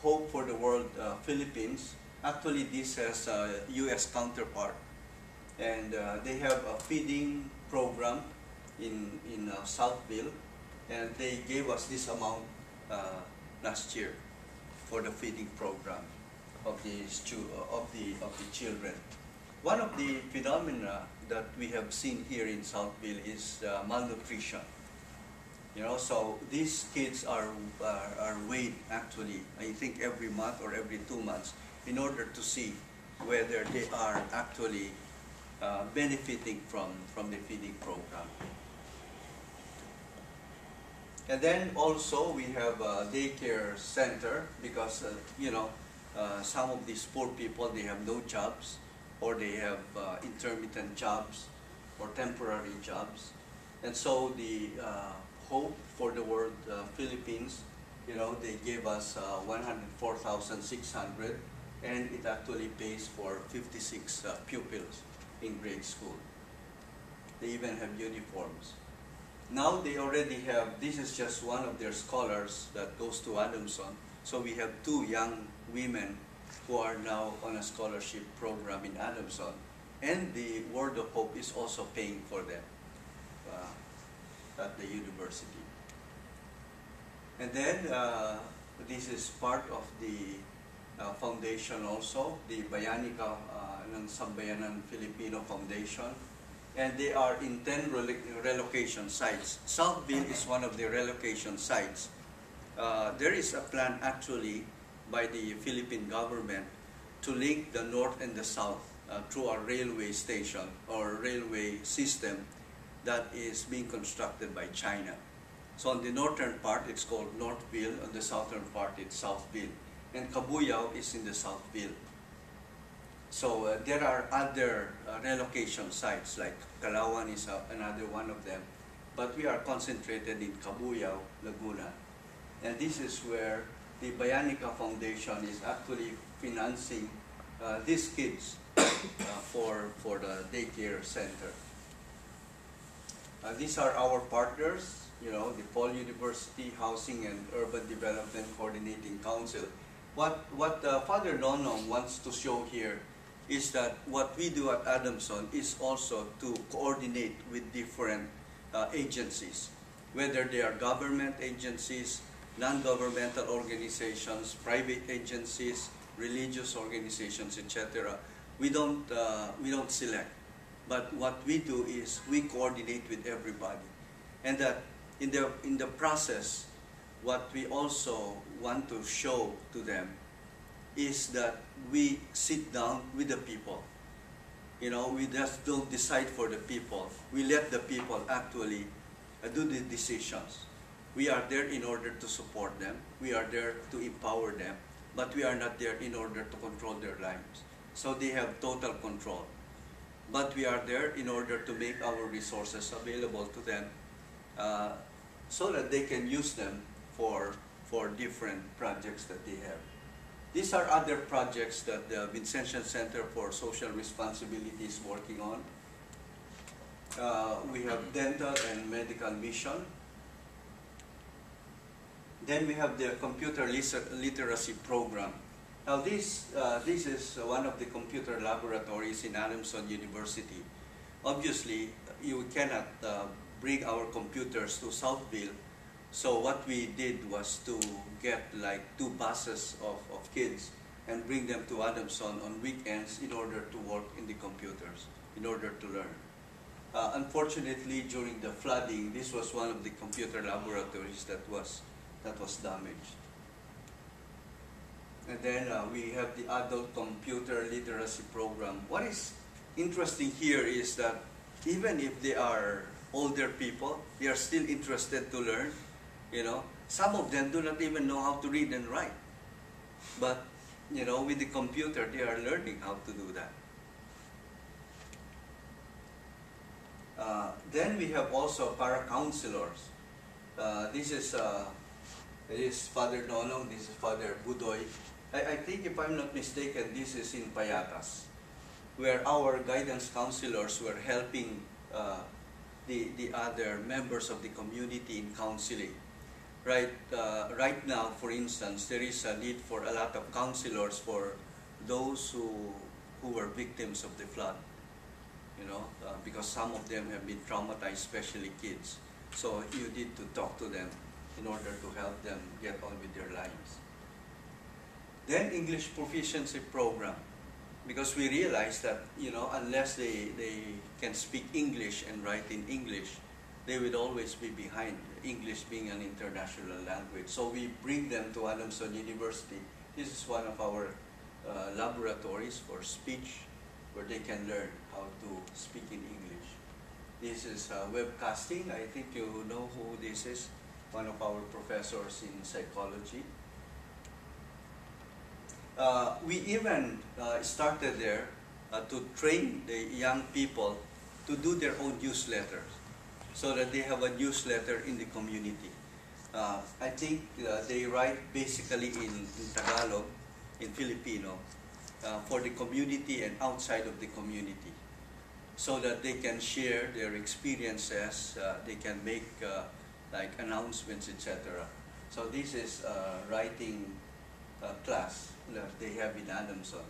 Hope for the World Philippines. Actually, this has a U.S. counterpart, and they have a feeding program in Southville, and they gave us this amount last year for the feeding program of the children. One of the phenomena that we have seen here in Southville is malnutrition. You know, so these kids are weighed actually, I think every month or every 2 months, in order to see whether they are actually benefiting from the feeding program. And then also we have a daycare center because, you know, some of these poor people, they have no jobs, or they have intermittent jobs or temporary jobs. And so the Hope for the World Philippines, you know, they gave us 104,600, and it actually pays for 56 pupils in grade school. They even have uniforms. Now they already have, this is just one of their scholars that goes to Adamson. So we have 2 young women who are now on a scholarship program in Adamson, and the Word of Hope is also paying for them at the university. And then this is part of the foundation also, the Bayani ng Sambayanang Filipino Foundation, and they are in 10 relocation sites. Southville is one of the relocation sites. There is a plan actually by the Philippine government to link the north and the south through a railway station or railway system that is being constructed by China. So on the northern part, it's called Northville. On the southern part, it's Southville. And Cabuyao is in the Southville. So there are other relocation sites, like Calauan is another one of them. But we are concentrated in Cabuyao, Laguna. And this is where the Bayani Foundation is actually financing these kids for the daycare center. These are our partners, you know, the Paul University Housing and Urban Development Coordinating Council. What Father Nonong wants to show here is that what we do at Adamson is also to coordinate with different agencies, whether they are government agencies, non-governmental organizations, private agencies, religious organizations, etc. We don't select. But what we do is we coordinate with everybody, and that in the process, what we also want to show to them is that we sit down with the people. You know, we just don't decide for the people. We let the people actually do the decisions. We are there in order to support them. We are there to empower them, but we are not there in order to control their lives. So they have total control. But we are there in order to make our resources available to them so that they can use them for different projects that they have. These are other projects that the Vincentian Center for Social Responsibility is working on. We have dental and medical mission. Then we have the computer literacy program. Now this is one of the computer laboratories in Adamson University. Obviously, you cannot bring our computers to Southville, so what we did was to get like 2 buses of kids and bring them to Adamson on weekends in order to work in the computers, in order to learn. Unfortunately, during the flooding, this was one of the computer laboratories that was damaged. And then we have the adult computer literacy program. What is interesting here is that even if they are older people, they are still interested to learn. You know, some of them do not even know how to read and write. But, you know, with the computer, they are learning how to do that. Then we have also para-counselors. This is Father Nonong, this is Father Budoy. I think, if I'm not mistaken, this is in Payatas, where our guidance counselors were helping the other members of the community in counseling. right now, for instance, there is a need for a lot of counselors for those who were victims of the flood, because some of them have been traumatized, especially kids. So you need to talk to them in order to help them get on with their lives. Then English proficiency program, because we realized that, unless they can speak English and write in English, they would always be behind, English being an international language. So we bring them to Adamson University. This is one of our laboratories for speech, where they can learn how to speak in English. This is Webcasting. I think you know who this is, one of our professors in psychology. We even started there to train the young people to do their own newsletters, so that they have a newsletter in the community. I think they write basically in Tagalog, in Filipino, for the community and outside of the community, so that they can share their experiences, they can make like announcements, etc. So this is writing class that they have in Adamson,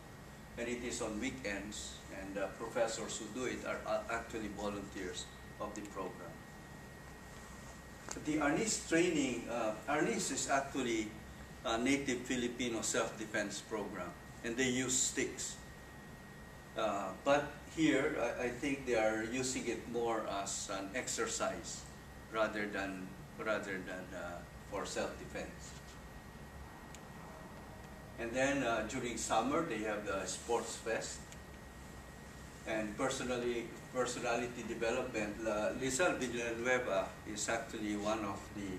and it is on weekends, and professors who do it are actually volunteers of the program. The Arnis Training, Arnis is actually a native Filipino self-defense program, and they use sticks. But here, I think they are using it more as an exercise rather than for self-defense. And then during summer, they have the sports fest. And personality development, Lizal Villanueva is actually one of the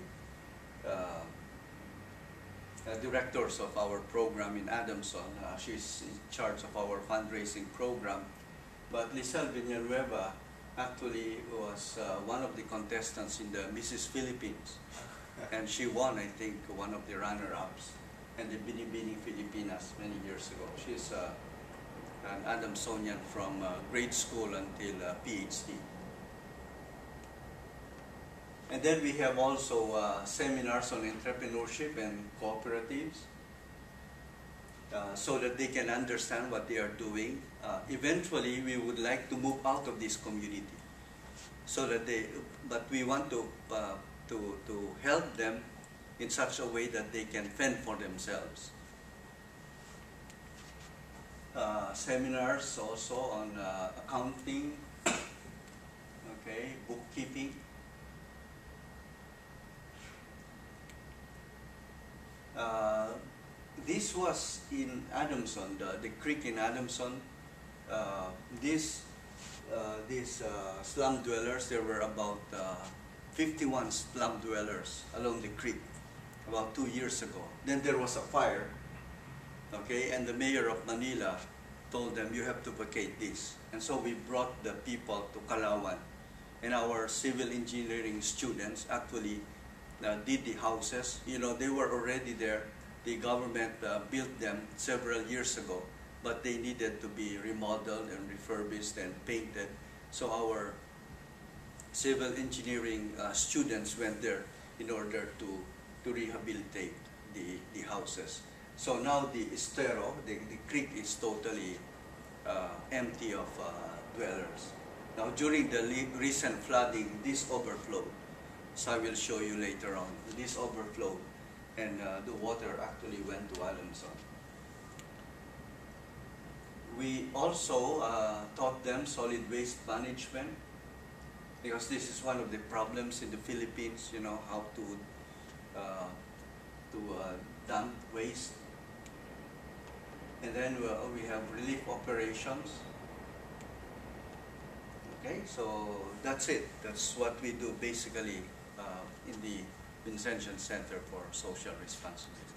directors of our program in Adamson. She's in charge of our fundraising program. But Lizal Villanueva actually was one of the contestants in the Mrs. Philippines. And she won, I think, one of the runner-ups and the Binibining Filipinas many years ago. She's an Adamsonian from grade school until PhD. And then we have also seminars on entrepreneurship and cooperatives, so that they can understand what they are doing. Eventually, we would like to move out of this community, so that but we want to help them in such a way that they can fend for themselves. Seminars also on accounting, okay, bookkeeping. This was in Adamson, the creek in Adamson. These slum dwellers, there were about 51 slum dwellers along the creek about 2 years ago. Then there was a fire, okay, and the mayor of Manila told them, you have to vacate this. And so we brought the people to Kalawan, and our civil engineering students actually did the houses. They were already there. The government built them several years ago, but they needed to be remodeled and refurbished and painted. So our civil engineering students went there in order to rehabilitate the houses. So now the Estero, the creek, is totally empty of dwellers. Now during the recent flooding, this overflowed. So I will show you later on. This overflowed, and the water actually went to Adamson. We also taught them solid waste management, because this is one of the problems in the Philippines, how to dump waste. And then we have relief operations. Okay, so that's it. That's what we do basically in the Vincentian Center for Social Responsibility.